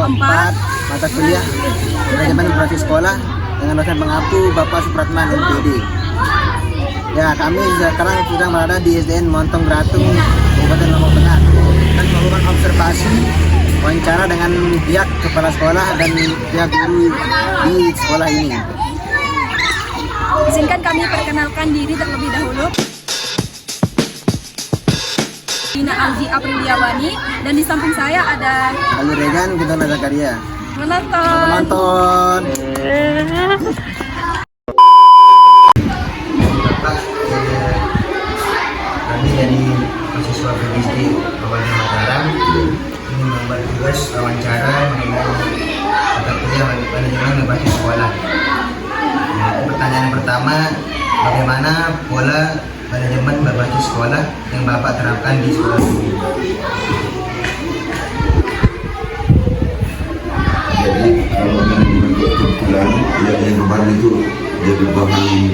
4 mata kuliah manajemen operasi sekolah dengan dosen pengasuh Bapak Supratman MPD. Ya, kami sekarang sedang berada di SDN Montong Gratung, Kabupaten Lombok Tengah, dan melakukan observasi wawancara dengan pihak kepala sekolah dan pihak guru di sekolah ini. Izinkan kami perkenalkan diri terlebih dahulu. Dina Alji Apriliawani, dan di samping saya ada Ali Regan Gudona Zakaria. Menonton. Kami dari mahasiswa PGSD Kabupaten Mataram ini membuat tugas wawancara mengenai mata kuliah manajemen berbasis sekolah. Pertanyaan yang pertama, bagaimana pola manajemen berbasis sekolah yang Bapak terapkan di sekolah ini? Jadi kalau manajemen kebetulan yang kemarin itu jadi bahan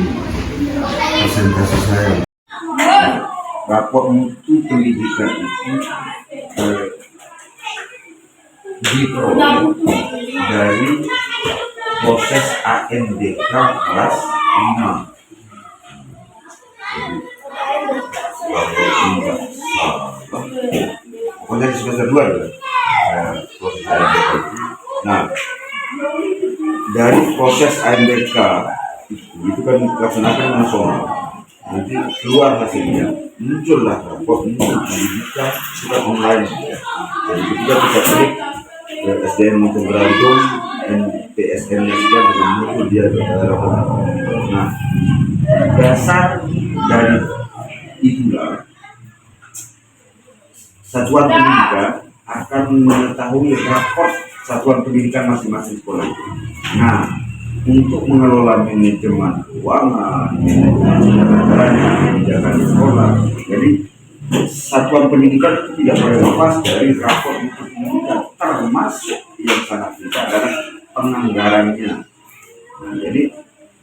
presentasi saya. Rapor mutu pendidikan itu diperoleh dari proses AMDK kelas 5. Pokoknya di semester 2 ya. Proses AMDK itu. Nah, dari proses AMDK itu kan dilaksanakan nasional. Nanti keluar hasilnya, muncullah rapor ini dibuka secara online. Jadi ketika kita klik ke SDN Montong Gratung dan PSN-nya sekian dengan muncul dia rapor. Nah, dasar dari itulah satuan pendidikan akan mengetahui rapor satuan pendidikan masing-masing sekolah itu. Nah, untuk mengelola manajemen keuangan, kebijakan di sekolah, jadi satuan pendidikan itu tidak boleh lepas dari rapor untuk pendidikan, termasuk yang sangat vital adalah penganggarannya. Nah, jadi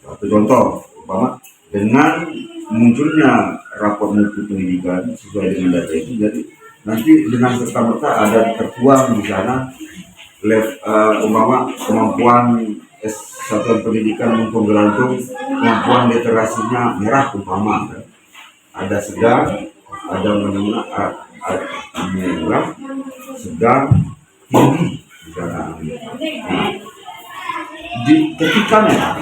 satu contoh, umpama dengan munculnya rapor mutu pendidikan sesuai dengan data itu, jadi nanti dengan serta-merta ada tertuang di sana umpama kemampuan satuan pendidikan Montong Gratung, kemampuan literasinya merah umpama, ada sedang, ada menengah, merah, sedang, tinggi di sana. Nah, ketika merah,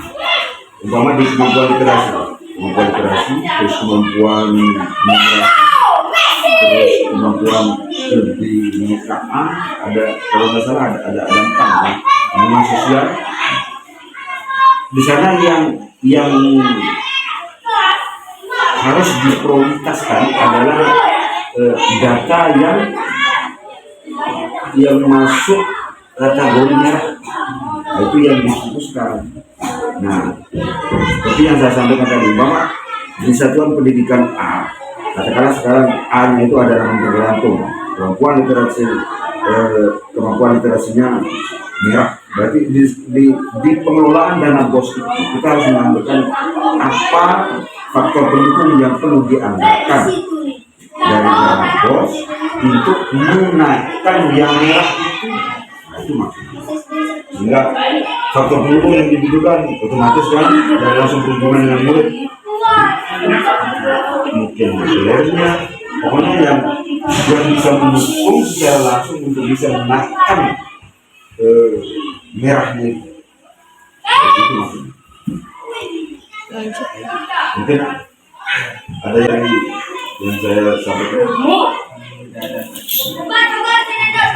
umpama di kemampuan literasi, terus kemampuan numerasi, terus kemampuan lebih menyekaan, ada kalau nggak salah ada 4, hubungan sosial. Di sana yang harus diprioritaskan adalah data yang masuk kategori merah. Nah, itu yang difokuskan. Nah, seperti yang saya sampaikan tadi, bahwa di satuan pendidikan A, katakanlah sekarang A-nya itu adalah Montong Gratung, kemampuan literasinya merah. Berarti di pengelolaan dana BOS itu kita harus mengambilkan apa faktor pendukung yang perlu dianggarkan dari dana BOS untuk menaikkan yang merah itu. Nah, itu maksudnya. Sehingga faktor pendukung yang dibutuhkan otomatis kan dan langsung berhubungan dengan murid. Mungkin materialnya, pokoknya yang bisa mendukung secara langsung untuk bisa menaikkan merahnya itu. Itu maksudnya. Mungkin ada yang saya sampaikan.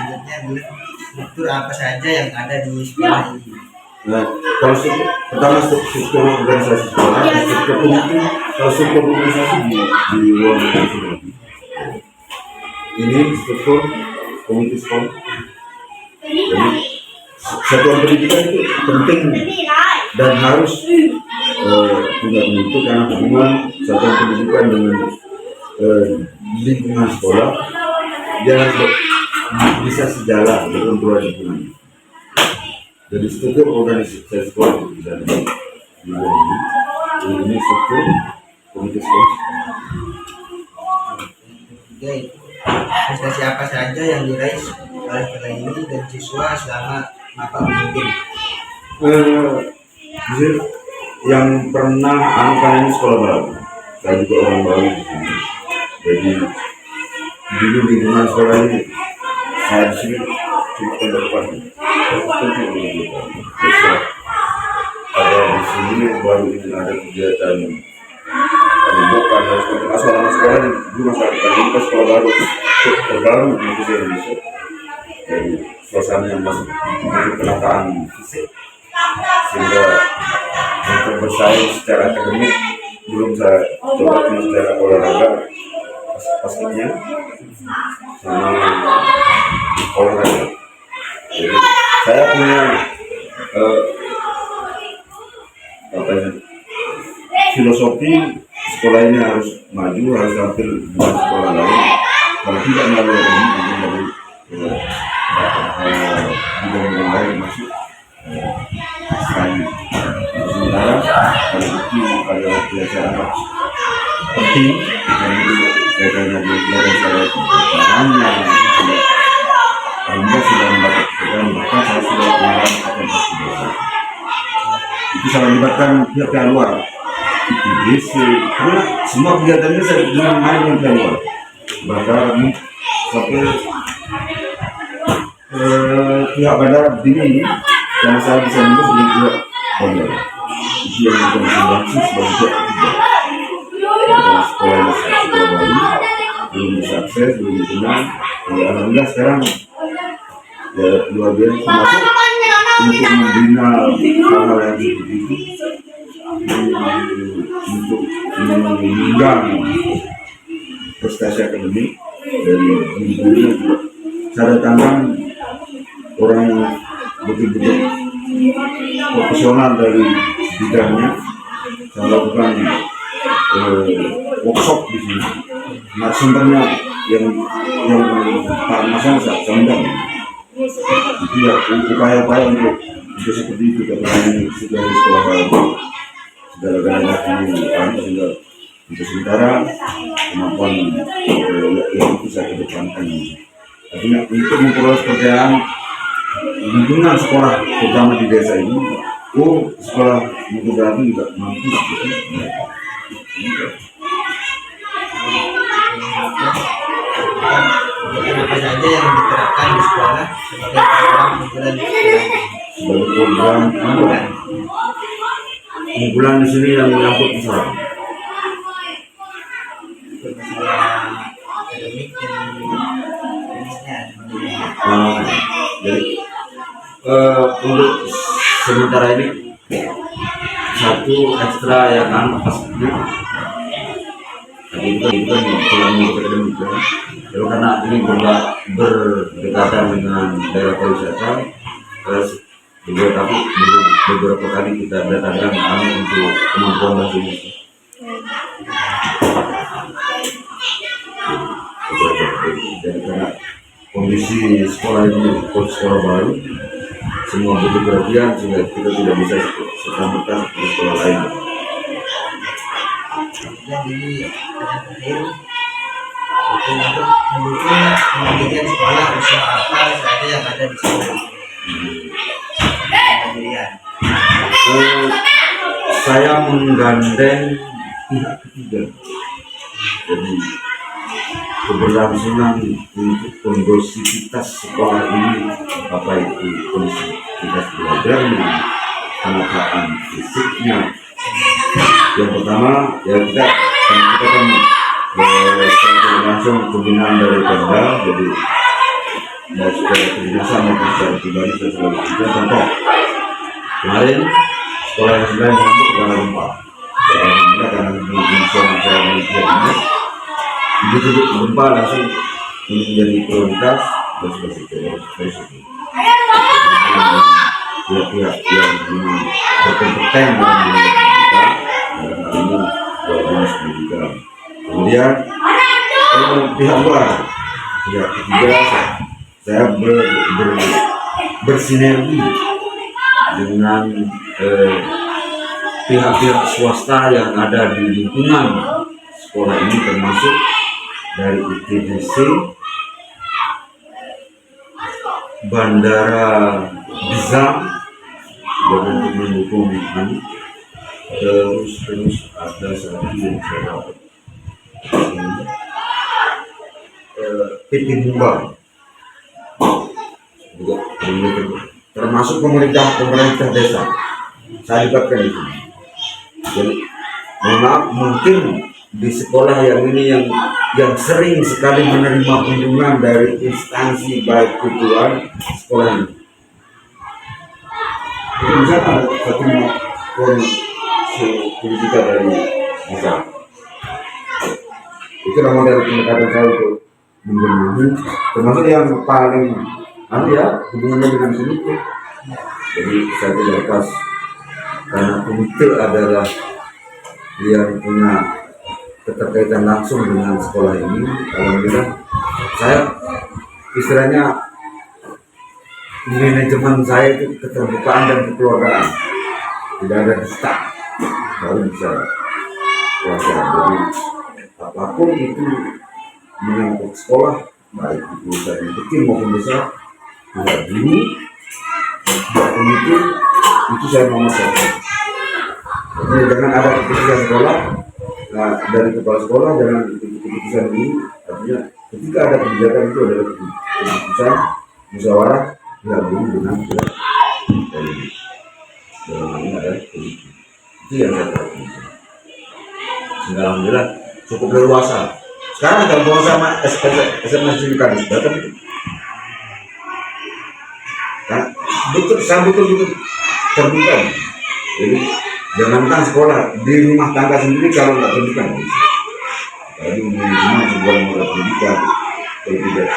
Selanjutnya, struktur apa saja yang ada di sekolah ini? Nah, kalau pertama struktur organisasi sekolah, struktur organisasi di ruang sekolah. Ini struktur komite sekolah. Jadi satuan pendidikan itu penting dan harus punya itu karena hubungan satuan pendidikan dengan lingkungan sekolah dia bisa sejalan dengan dua lingkungan. Jadi struktur organisasi sekolah bisa ini struktur komite sekolah. Prestasi apa saja yang diraih oleh kita ini dan siswa selama Bapak memimpin? Jadi yang pernah kan ini sekolah baru, saya juga orang baru di sini. Jadi dulu lingkungan sekolah ini saya di sini cuma terdepan. Ada di sini baru ini ada kegiatan bukan masalah sekolah ini dulu masalah sekolah baru terbaru di Indonesia. Jadi suasana yang masih penataan fisik sehingga untuk bersaing secara akademik belum saya coba secara olahraga pastinya sama olahraga. Jadi saya punya filosofi sekolah ini harus maju, harus tampil dengan sekolah lain. Kalau tidak melalui ini nanti dari bidang lain masuk sekali. Sementara kalau itu adalah pelajaran penting dan itu karena belajar saya caranya Anda sudah mendapat pekerjaan, bahkan saya sudah melakukan apa yang pasti itu saya melibatkan pihak luar. Karena semua kegiatan ini saya dengan main yang keluar. Bahkan sampai pihak bandara begini yang saya bisa menulis dengan pihak bandara. Itu yang berkonsultasi sebagai pihak ketiga. Karena sekolah baru belum bisa akses, belum dikenal. Alhamdulillah sekarang ya luar biasa masuk untuk membina hal-hal yang seperti itu. Untuk mengundang prestasi akademik dari guru-gurunya juga saya datangkan orang yang betul-betul profesional dari bidangnya. Saya lakukan workshop di sini. Narasumbernya yang Pak Masan saya undang. Itu ya upaya-upaya untuk seperti itu karena ini sudah di sekolah baru. Segala-galanya ini sehingga untuk sementara kemampuan yang bisa kedepankan. Artinya untuk memperoleh pekerjaan lingkungan sekolah terutama di desa ini, sekolah fotografi juga mampu seperti apa saja yang diterapkan di sekolah sebagai program unggulan di sini yang menyangkut masalah akademik dan jadi untuk sementara ini satu ekstra yang pastinya itu kan tulang akademik ya. Lalu karena ini berdekatan dengan daerah pariwisata, terus beberapa kali kita datangkan kami untuk kemampuan bahasa Indonesia. Dan karena kondisi sekolah ini sekolah baru, semua butuh perhatian sehingga kita tidak bisa serta-merta seperti sekolah lain. Dan ini terakhir untuk mendukung pendidikan sekolah usaha apa saja yang ada di sekolah. Saya menggandeng pihak ketiga, jadi keberlangsungan untuk kondisivitas sekolah ini, apa itu kondisivitas belajarnya, penataan fisiknya. Yang pertama ya kita kan langsung pembinaan dari Pemda, jadi dari secara kedinasan maupun secara pribadi saya selalu juga contoh kemarin sekolah yang sedang masuk karena gempa karena Indonesia saya melihat ini begitu gempa langsung menjadi prioritas dan sebagainya dari situ pihak-pihak yang berkompeten dalam mendidik kita ini dinas pendidikan. Kemudian pihak luar, pihak ketiga saya bersinergi dengan pihak-pihak swasta yang ada di lingkungan sekolah ini, termasuk dari ITDC, bandara Bizang dengan mendukung ini. Terus ada satu yang saya dapat ini, PT Mumbang juga termasuk pemerintah desa saya libatkan itu. Jadi mohon maaf, mungkin di sekolah yang ini yang sering sekali menerima kunjungan dari instansi baik tujuan sekolah ini. Jadi misalkan satu kita dari misal itu nama dari pendekatan saya untuk menjadi termasuk yang paling hubungannya dengan sini. Jadi saya tidak lepas karena komite adalah yang punya keterkaitan langsung dengan sekolah ini. Alhamdulillah saya istilahnya manajemen saya itu keterbukaan dan kekeluargaan, tidak ada dusta, baru bisa kuasa. Jadi apapun itu menyangkut sekolah, baik itu dari kecil maupun besar, tidak dulu itu saya mau masalah. Jadi jangan ada keputusan sekolah, nah dari kepala sekolah jangan keputusan ini. Artinya ketika ada kebijakan itu adalah keputusan musyawarah tidak dulu dengan politik. Dalam hal ini ada politik. Itu yang saya tahu. Sehingga alhamdulillah cukup leluasa. Sekarang kalau mau sama SMS Cilikani datang itu, nah, betul terbuka. Jadi jangankan sekolah, di rumah tangga sendiri kalau nggak pendidikan. Jadi minimal sebuah lembaga pendidikan kalau tidak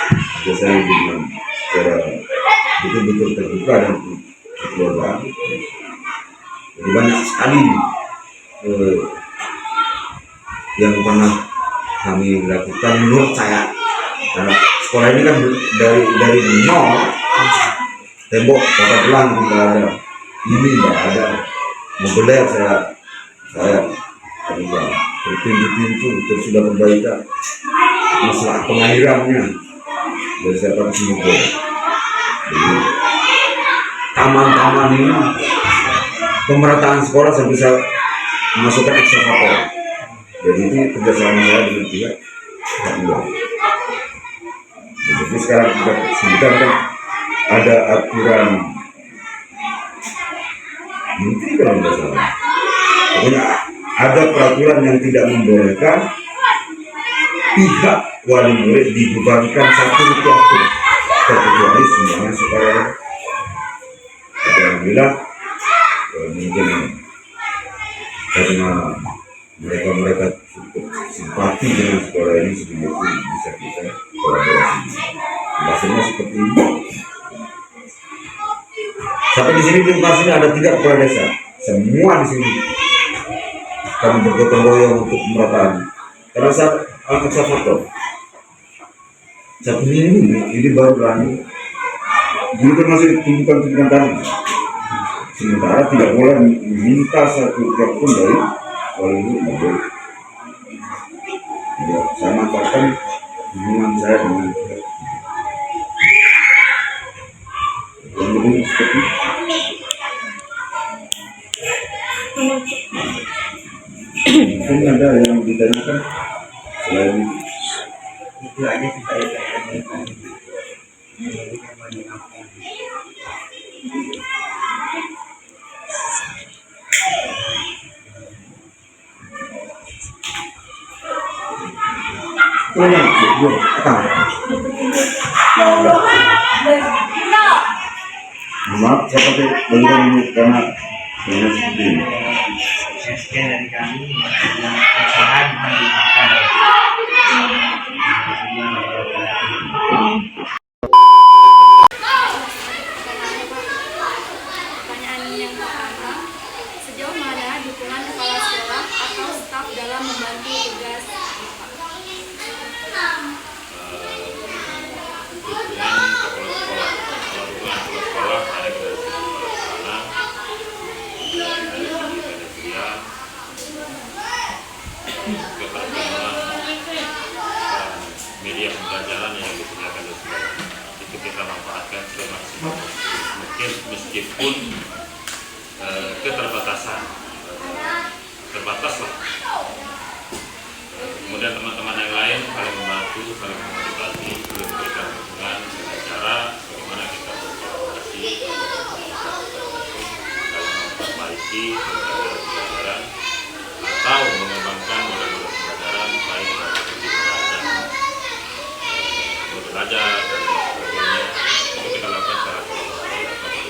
biasanya dengan secara betul-betul terbuka dan kekeluargaan. Jadi banyak sekali yang pernah kami lakukan menurut saya. Karena sekolah ini kan dari nol, tembok kota pelang tidak ada, ini tidak ada, mobiler saya terlibat berpintu-pintu terus sudah perbaikan masalah pengairannya dari saya pakai semoga. Jadi taman-taman ini pemerataan sekolah saya bisa memasukkan ekskavator. Jadi itu kerjasama saya dengan pihak luar. Jadi sekarang kita sebutkan kan ada aturan menteri kalau tidak salah. Pokoknya ada peraturan yang tidak membolehkan pihak wali murid dibebankan satu rupiah pun kecuali semuanya supaya alhamdulillah mungkin karena mereka cukup simpati dengan sekolah ini sehingga bisa kita kolaborasi. Bahasanya seperti ini. Sampai di sini di lokasinya ada 3 kepala desa, semua di sini kami bergotong royong untuk pemerataan. Karena saat angkat foto, satu ini baru berani. Dulu kan masih tumpukan tanah. Sementara tidak boleh meminta satu rupiah pun dari wali murid. Ya, saya manfaatkan hubungan saya dengan kemudian seperti mungkin ada yang ditanyakan selain itu aja kita tanyakan. Maaf, saya pakai bantuan ini karena seperti ini. Sekian dari kami yang usaha menghidupkan. Pertanyaan yang pertama, sejauh mana dukungan kepala sekolah atau staf dalam membantu tugas media pembelajaran yang disediakan di sekolah itu kita manfaatkan semaksimal ataupun keterbatasan, terbatas lah. Kemudian teman-teman yang lain saling membantu, saling memotivasi, saling memberikan dukungan dengan cara bagaimana kita berkolaborasi, saling memperbaiki pembelajaran atau mengembangkan model-model pembelajaran baik dari segi belajar dan sebagainya. Itu kita lakukan secara kolaborasi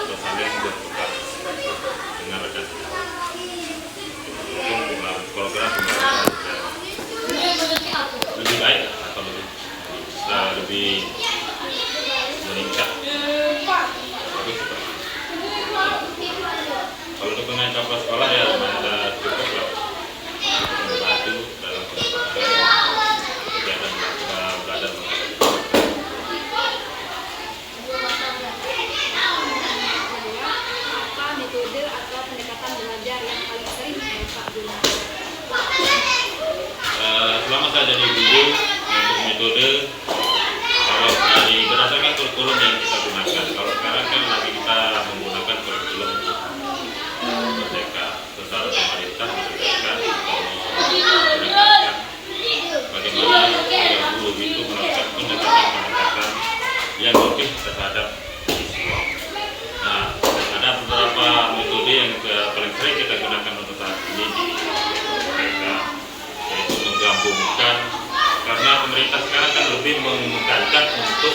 atau saling bertukar dengan rekan kita. Untuk program pembelajaran lebih baik atau lebih meningkat. Tapi seperti itu. Kalau dukungan kepala sekolah ya sudah cukup lah untuk membantu dalam pengembangan kegiatan belajar mengajar. Apa metode atau pendekatan belajar yang paling sering Bapak gunakan? Selama saya jadi guru, untuk metode kalau dari berdasarkan kurikulum yang kita gunakan, kalau sekarang kan lagi kita menggunakan kurikulum Merdeka, secara pemerintah merdeka atau menegakkan bagaimana guru itu melakukan pendekatan yang lebih terhadap siswa. Nah, ada beberapa metode yang paling sering kita gunakan untuk saat ini di Merdeka, yaitu menggabungkan, karena pemerintah sekarang kan lebih menekankan untuk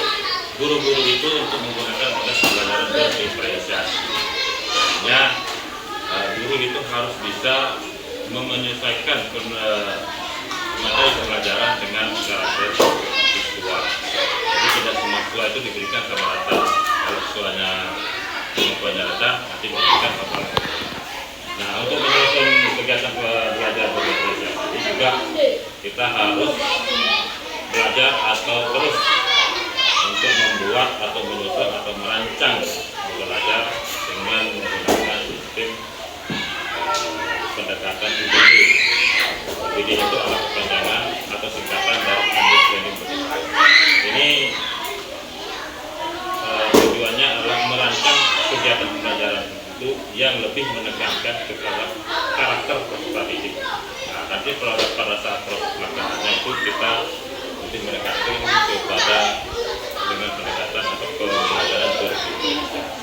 guru-guru itu untuk menggunakan model pembelajaran berdiferensiasi. Artinya guru itu harus bisa menyesuaikan materi pembelajaran dengan karakter siswa. Jadi tidak semua siswa itu diberikan sama rata. Kalau siswanya kemampuannya rendah, nanti diberikan sama rata. Nah, untuk menyusun kegiatan belajar berdiferensiasi ini juga kita harus belajar atau terus untuk membuat atau menyusun atau merancang belajar dengan menggunakan sistem pendekatan UBD. UBD itu adalah kepanjangan atau singkatan dari Understanding Body. Ini tujuannya adalah merancang kegiatan pembelajaran itu yang lebih menekankan kepada karakter peserta didik. Nah, nanti pada saat proses pelaksanaannya itu kita lebih menekankan kepada dengan pendekatan atau pembelajaran berdiferensiasi.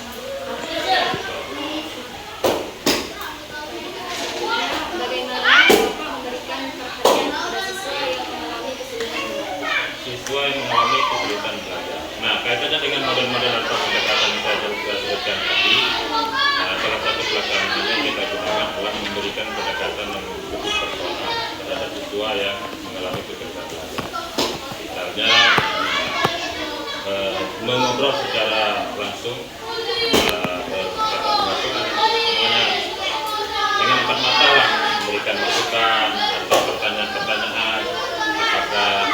Bagaimana Bapak memberikan perhatian pada siswa yang mengalami kesulitan belajar? Siswa yang mengalami kesulitan belajar. Nah, kaitannya dengan model-model atau pendekatan yang saya sebutkan tadi, salah satu pelaksanaannya kita gunakan adalah memberikan pendekatan yang lebih personal terhadap siswa yang mengalami kesulitan belajar. Misalnya mengobrol secara langsung, dengan empat mata lah, memberikan masukan atau pertanyaan-pertanyaan apakah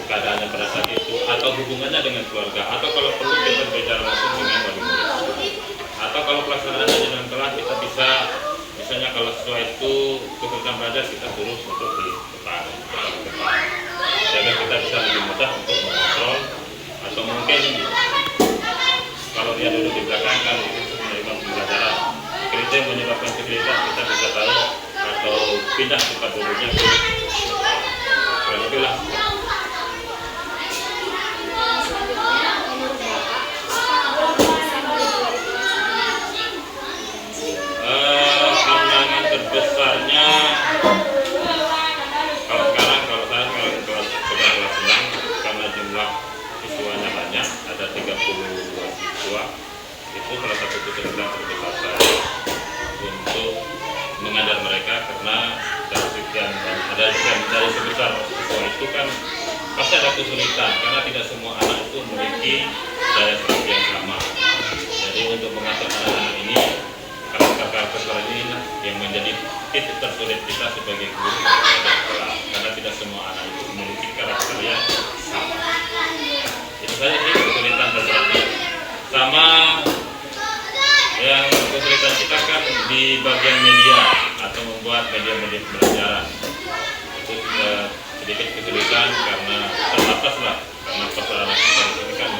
keadaannya pada saat itu atau hubungannya dengan keluarga, atau kalau perlu kita berbicara langsung dengan wali murid, atau kalau pelaksanaannya di dalam kelas kita bisa misalnya kalau siswa itu kesulitan belajar kita suruh untuk di depan sehingga kita bisa lebih mudah untuk mengontrol, atau mungkin kalau dia duduk di belakang kan itu menerima pembelajaran kita yang menyebabkan kesulitan kita bisa tahu atau pindah tempat duduknya ke lebih lah. Selanjutnya, menurut Bapak, apa alasan belajar di kelas ini? Tantangan terbesarnya kalau sekarang kalau saya sekarang kelas 9 karena jumlah siswanya banyak, ada 32 siswa, itu salah satu kesulitan terbesar saya untuk mengajar mereka, karena dari sekian ada dari sebesar siswa itu kan pasti ada kesulitan karena tidak semua anak itu memiliki daya serap yang sama. Jadi untuk mengatur anak-anak ini, karakter ini yang menjadi titik tersulit kita sebagai guru karena tidak semua anak itu memiliki karakter yang sama. Itu saja sih kesulitan terberatnya. Sama yang kesulitan kita kan di bagian media atau membuat media-media pembelajaran itu sudah sedikit kesulitan karena terbatas lah, karena persoalan kita ini kan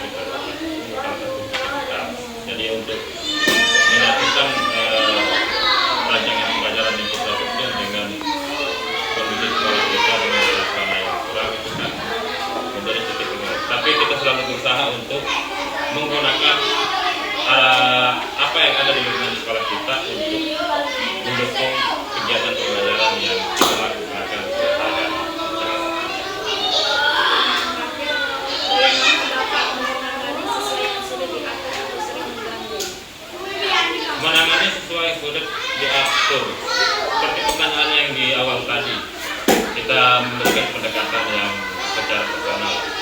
jadi dia untuk menyatukan rancangan pelajaran yang kita susun dengan kondisi sekolah kita dengan suasana yang kurang itu kan menjadi titik tengah. Tapi kita selalu berusaha untuk menggunakan apa yang ada di lingkungan sekolah kita untuk mendukung kegiatan pembelajaran yang kita lakukan sehari-hari. Menangani sesuai yang sudah diatur. Seperti pertanyaan yang di awal tadi, kita memberikan pendekatan yang secara personal.